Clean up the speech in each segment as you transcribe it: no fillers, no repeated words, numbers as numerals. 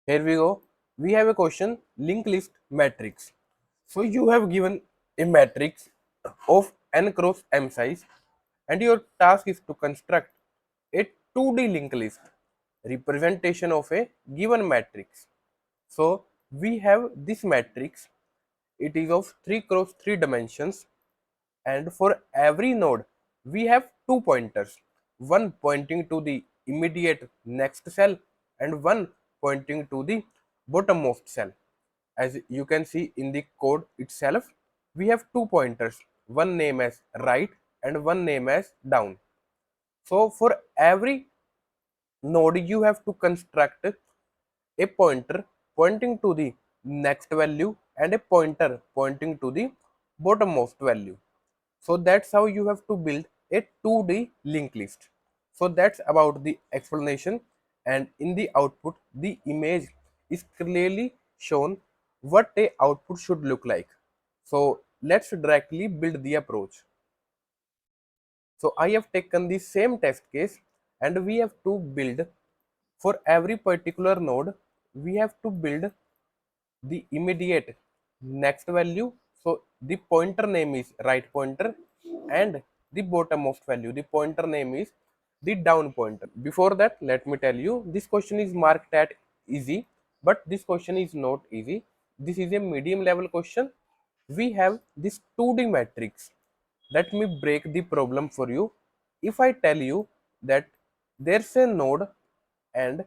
Here we go. We have a question, linked list matrix. So you have given a matrix of n cross m size and your task is to construct a 2D linked list representation of a given matrix. So we have this matrix. It is of 3 cross 3 dimensions, and for every node we have two pointers, one pointing to the immediate next cell and one pointing to the bottommost cell. As you can see in the code itself, we have two pointers, one name as right and one name as down. So for every node you have to construct a pointer pointing to the next value and a pointer pointing to the bottommost value. So that's how you have to build a 2D linked list. So that's about the explanation, and in the output the image is clearly shown what a output should look like. So let's directly build the approach. So I have taken the same test case and we have to build for every particular node, we have to build the immediate next value. So the pointer name is right pointer and the bottommost value, the pointer name is the down pointer. Before that, let me tell you, this question is marked at easy, but this question is not easy. This is a medium level question. We have this 2D matrix. Let me break the problem for you. If I tell you that there's a node and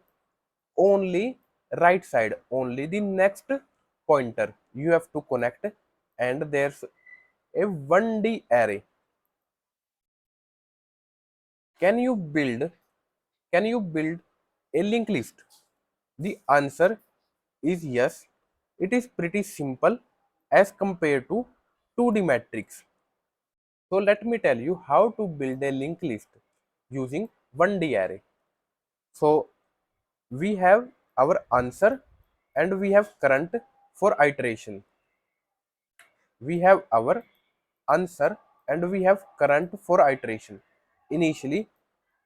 only right side, only the next pointer you have to connect, and there's a 1D array. Can you build a linked list? The answer is yes. It is pretty simple as compared to 2D matrix. So let me tell you how to build a linked list using 1D array. So we have our answer and we have current for iteration. We have our answer and we have current for iteration. Initially,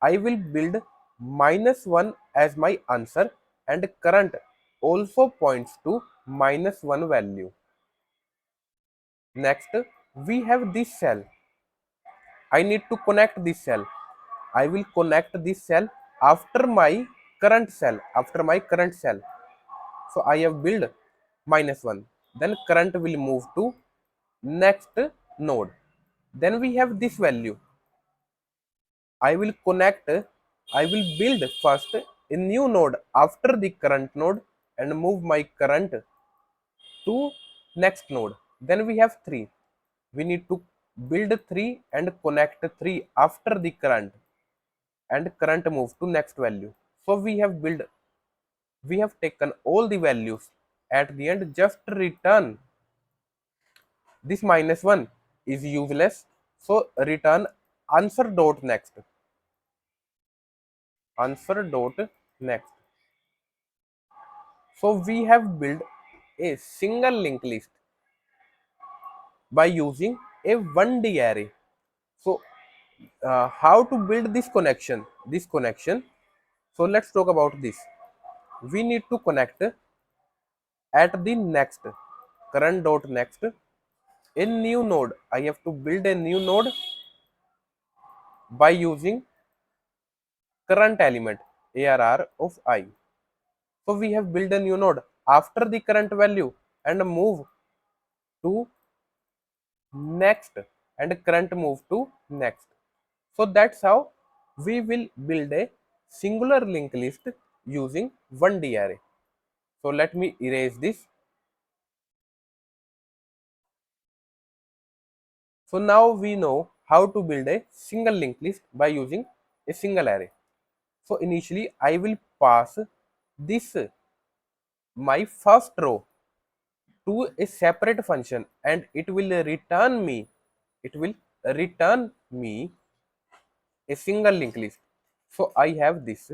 I will build -1 as my answer and current also points to -1 value. Next, we have this cell. I need to connect this cell. I will connect this cell after my current cell, So I have built -1. Then current will move to next node. Then we have this value. I will connect, I will build first a new node after the current node and move my current to next node. Then we have 3. We need to build 3 and connect 3 after the current, and current move to next value. So we have taken all the values. At the end, just return this -1 is useless. So return answer dot next. Answer dot next. So we have built a single linked list by using a 1D array. So how to build this connection? So let's talk about this. We need to connect at the next current dot next a new node. I have to build a new node by using current element ARR of I. So we have built a new node after the current value and move to next, and current move to next. So that's how we will build a singular linked list using 1D array. So let me erase this. So now we know how to build a single linked list by using a single array. So initially I will pass this my first row to a separate function and it will return me a single linked list. So I have this.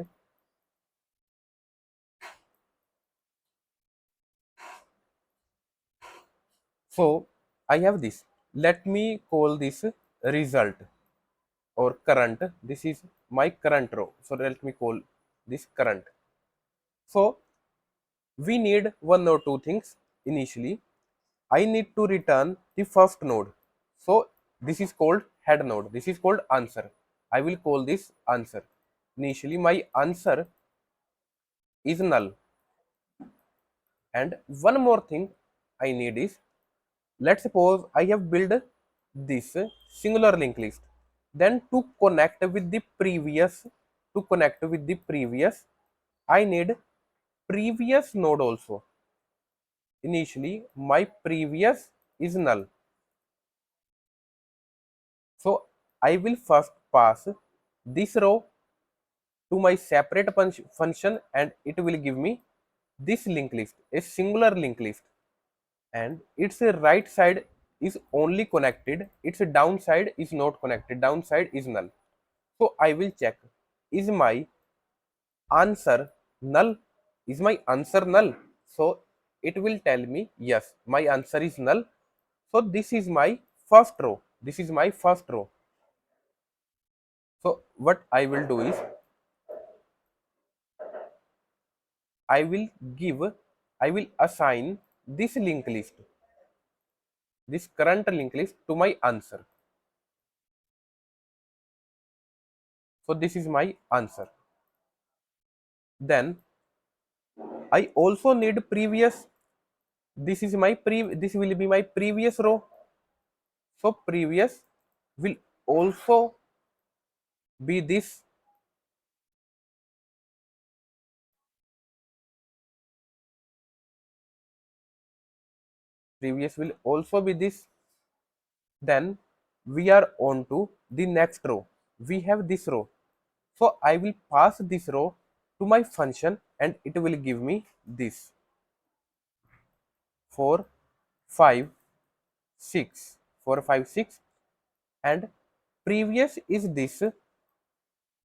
So I have this. Let me call this result or current. This is my current row. So let me call this current. So we need one or two things. Initially, I need to return the first node. So this is called head node. This is called answer. I will call this answer. Initially, my answer is null. And one more thing I need is, let's suppose I have built this singular linked list. Then to connect with the previous, I need previous node also. Initially, my previous is null. So I will first pass this row to my separate function, and it will give me this linked list, a singular linked list. And its right side is only connected, its downside is not connected, downside is null. So I will check, is my answer null? Is my answer null? So it will tell me yes, my answer is null. So this is my first row, this is my first row. So what I will do is, I will give, I will assign this linked list, this current linked list to my answer. So this is my answer. Then I also need previous. This will be my previous row. So previous will also be this. Previous will also be this. Then we are on to the next row. We have this row. So I will pass this row to my function, and it will give me this 4, 5, 6, 4, 5, 6, and previous is this,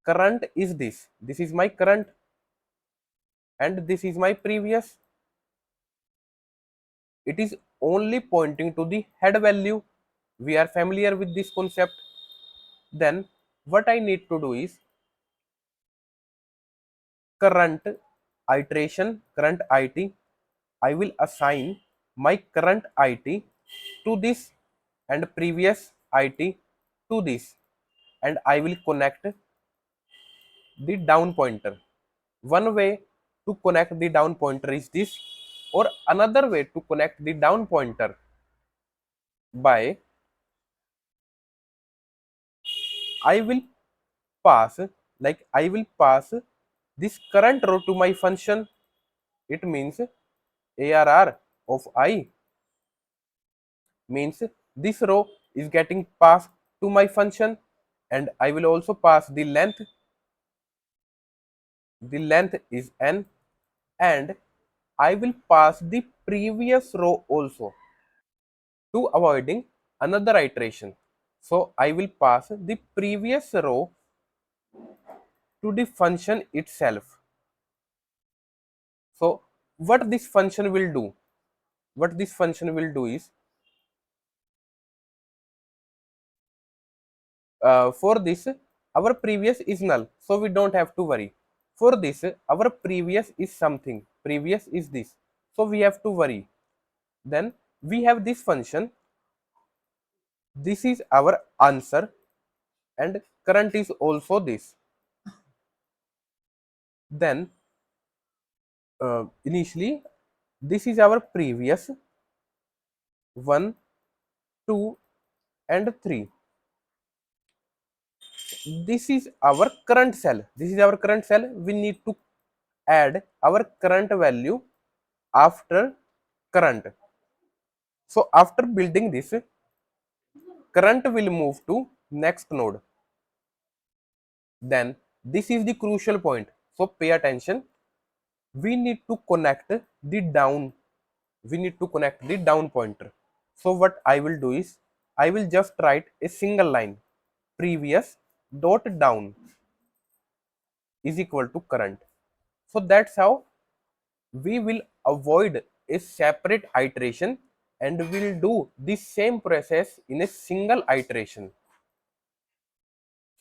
current is this. This is my current, and this is my previous. It is only pointing to the head value. We are familiar with this concept. Then what I need to do is, current current IT, I will assign my current IT to this, and previous IT to this, and I will connect the down pointer. One way to connect the down pointer is this, or another way to connect the down pointer by, I will pass, I will pass this current row to my function. It means ARR of I means this row is getting passed to my function, and I will also pass the length. The length is n, and I will pass the previous row also to avoiding another iteration. So I will pass the previous row to the function itself. So what this function will do? What this function will do is, for this our previous is null, so we don't have to worry. For this our previous is something, previous is this, so we have to worry. Then we have this function, this is our answer, and current is also this. Then initially this is our previous 1, 2, and 3. This is our current cell, this is our current cell. We need to add our current value after current. So after building this, current will move to next node. Then this is the crucial point, so pay attention. We need to connect the down, we need to connect the down pointer. So what I will do is, I will just write a single line, previous dot down is equal to current. So that's how we will avoid a separate iteration, and will do the same process in a single iteration.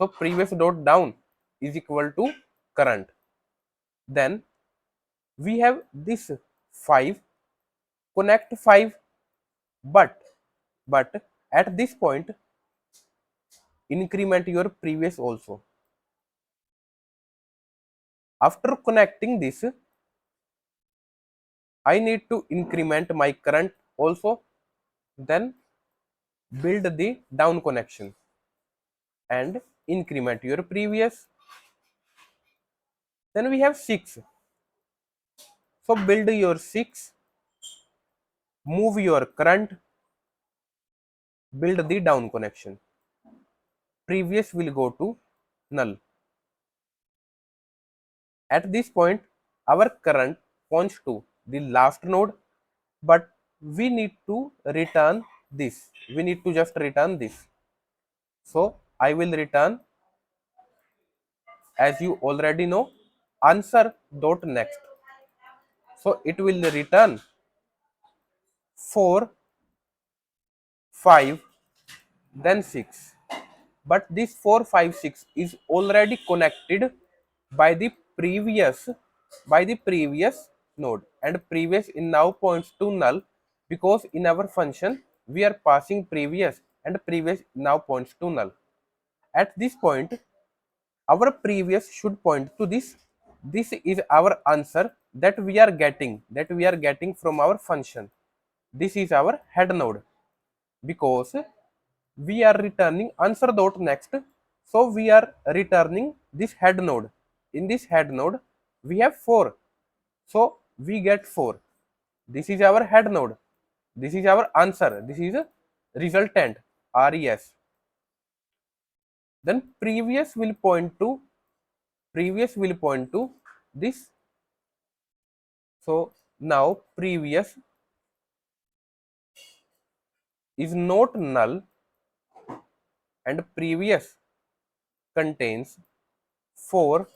So previous dot down is equal to current. Then we have this 5, connect 5, but at this point increment your previous also. After connecting this, I need to increment my current also, then build the down connection and increment your previous. Then we have 6. So build your 6, move your current, build the down connection. Previous will go to null. At this point, our current points to the last node, but we need to return this. We need to just return this. So I will return, as you already know, answer dot next. So it will return 4, 5, then 6. But this 4, 5, 6 is already connected by the previous node, and previous in now points to null, because in our function we are passing previous, and previous now points to null. At this point our previous should point to this. This is our answer that we are getting from our function. This is our head node, because we are returning answer dot next. So we are returning this head node. In this head node we have 4, so we get 4. This is our head node, this is our answer, this is a resultant, res. Then previous will point to this. So now previous is not null, and previous contains 4,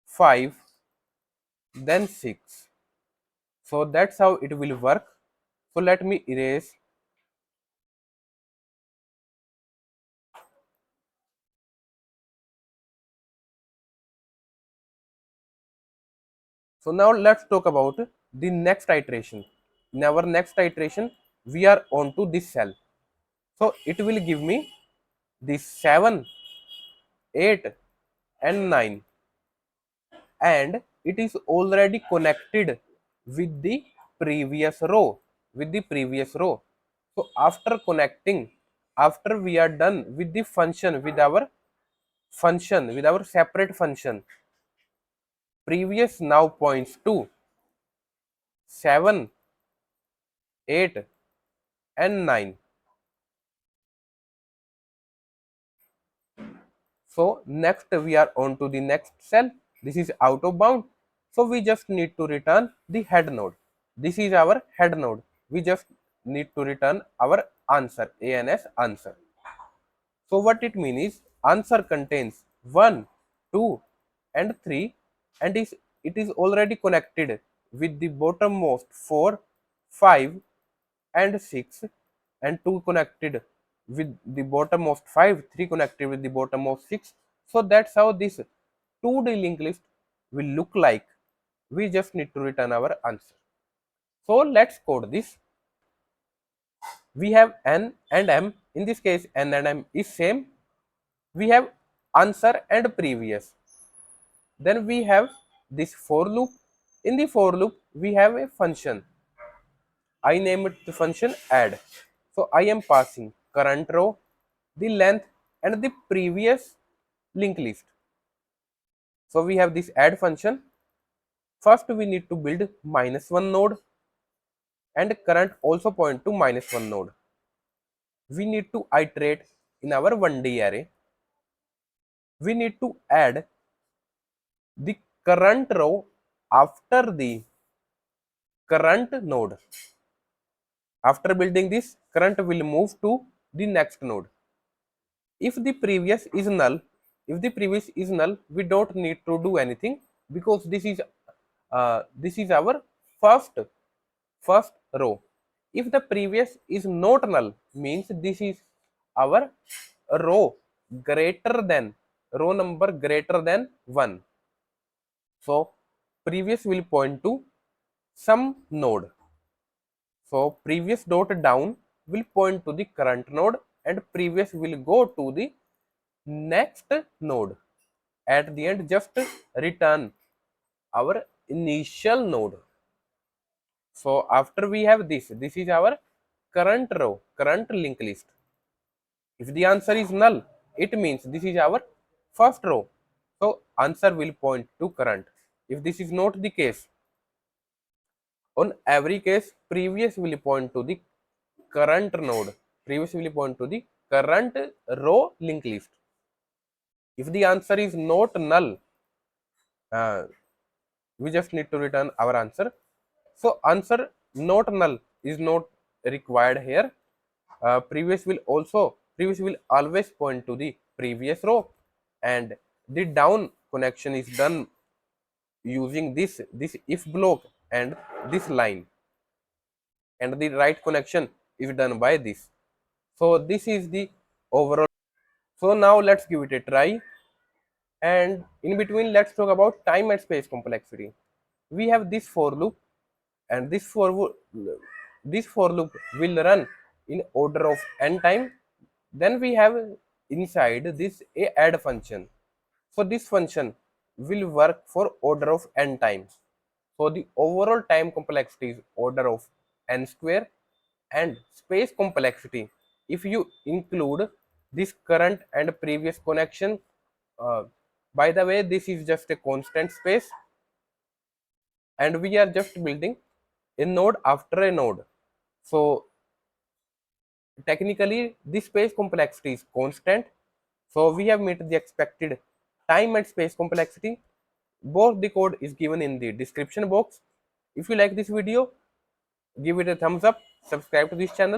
5, then 6. So that's how it will work. So let me erase. So now let's talk about the next iteration. In our next iteration, we are on to this cell. So it will give me this 7, 8 and 9, and it is already connected with the previous row, So after connecting, after we are done with the function, with our separate function, previous now points to 7, 8 and 9. So next we are on to the next cell. This is out of bound. So we just need to return the head node. This is our head node. We just need to return our answer, ANS answer. So what it means is answer contains 1, 2 and 3, and it is already connected with the bottommost 4, 5 and 6, and 2 connected with the bottommost 5, 3 connected with the bottommost 6. So that's how this 2D linked list will look like. We just need to return our answer. So let's code this. We have n and m. In this case n and m is same. We have answer and previous. Then we have this for loop. In the for loop we have a function. I name it the function add. So I am passing current row, the length and the previous linked list. So we have this add function. First we need to build -1 node, and current also point to -1 node. We need to iterate in our 1D array. We need to add the current row after the current node. After building this, current will move to the next node. If the previous is null, we don't need to do anything, because this is our first row. If the previous is not null, means this is our row row number greater than 1. So previous will point to some node. So previous dot down will point to the current node and previous will go to the next node. At the end, just return our initial node. So after we have this is our current row, current linked list. If the answer is null, it means this is our first row. So answer will point to current. If this is not the case, on every case, previous will point to the current node. Previous will point to the current row linked list. If the answer is not null, uh, we just need to return our answer. So answer not null is not required here. Previous will always point to the previous row, and the down connection is done using this if block and this line, and the right connection is done by this. So this is the overall. So now let's give it a try, and in between let's talk about time and space complexity. We have this for loop, and this for loop will run in order of n time. Then we have inside this a add function. So this function will work for order of n times. So the overall time complexity is order of n square, and space complexity, if you include this current and previous connection, uh, by the way, this is just a constant space, and we are just building a node after a node. So technically this space complexity is constant. So we have met the expected time and space complexity. Both the code is given in the description box. If you like this video, give it a thumbs up, subscribe to this channel.